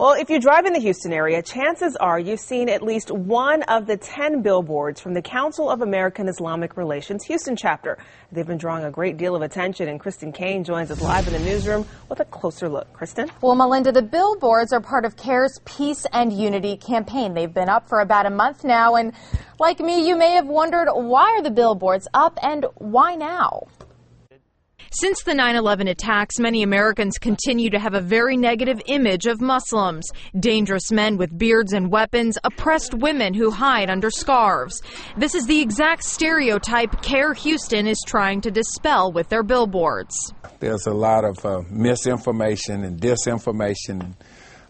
Well, if you drive in the Houston area, chances are you've seen at least one of the 10 billboards from the Council of American-Islamic Relations Houston chapter. They've been drawing a great deal of attention, and KRISTIN joins us live in the newsroom with a closer look. KRISTIN? Well, Melinda, the billboards are part of CAIR's Peace and Unity campaign. They've been up for about a month now, and like me, you may have wondered, why are the billboards up and why now? Since the 9/11 attacks, many Americans continue to have a very negative image of Muslims. Dangerous men with beards and weapons, oppressed women who hide under scarves. This is the exact stereotype CAIR Houston is trying to dispel with their billboards. There's a lot of misinformation and disinformation,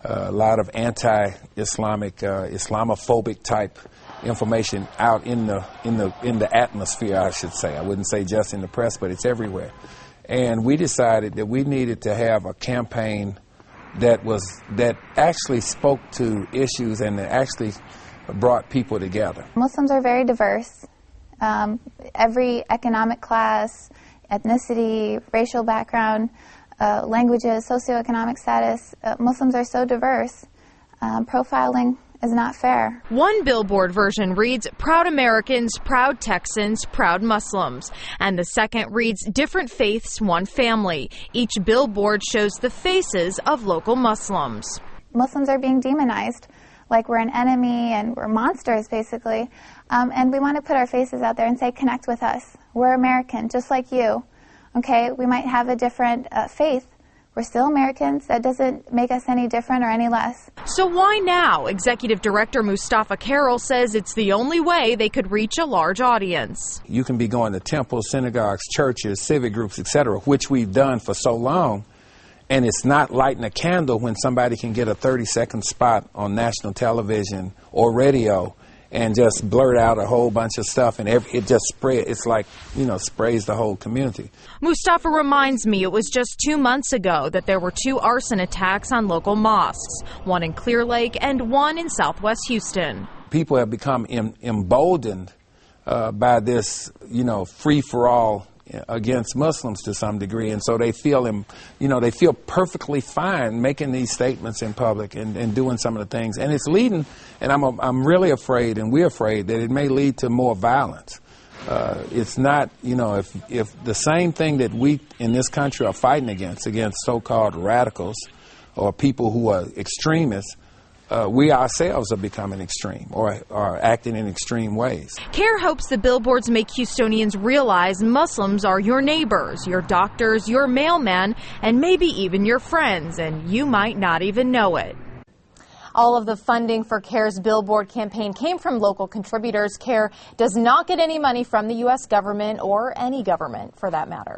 a lot of anti-Islamic, Islamaphobic type information out in the atmosphere, I should say. I wouldn't say just in the press, but it's everywhere. And we decided that we needed to have a campaign that actually spoke to issues and that actually brought people together. Muslims are very diverse. Every economic class, ethnicity, racial background, languages, socioeconomic status, Muslims are so diverse. Profiling is not fair. One billboard version reads, "Proud Americans, proud Texans, proud Muslims." And the second reads, "Different faiths, one family." Each billboard shows the faces of local Muslims. Muslims are being demonized like we're an enemy and we're monsters, basically. And we want to put our faces out there and say, connect with us. We're American, just like you. Okay, we might have a different faith. We're still Americans. That doesn't make us any different or any less. So why now? Executive Director Mustafaa Carroll says it's the only way they could reach a large audience. You can be going to temples, synagogues, churches, civic groups, etc., which we've done for so long, and it's not lighting a candle when somebody can get a 30-second spot on national television or radio and just blurt out a whole bunch of stuff, and it just spreads. It's like, sprays the whole community. Mustafaa reminds me it was just 2 months ago that there were 2 arson attacks on local mosques, one in Clear Lake and one in southwest Houston. People have become emboldened by this, free-for-all against Muslims to some degree, and so they feel they feel perfectly fine making these statements in public and doing some of the things, and it's leading, and I'm really afraid, and we're afraid that it may lead to more violence. It's not, if the same thing that we in this country are fighting against so-called radicals or people who are extremists, we ourselves are becoming extreme or are acting in extreme ways. CAIR hopes the billboards make Houstonians realize Muslims are your neighbors, your doctors, your mailman, and maybe even your friends, and you might not even know it. All of the funding for CAIR's billboard campaign came from local contributors. CAIR does not get any money from the U.S. government or any government for that matter.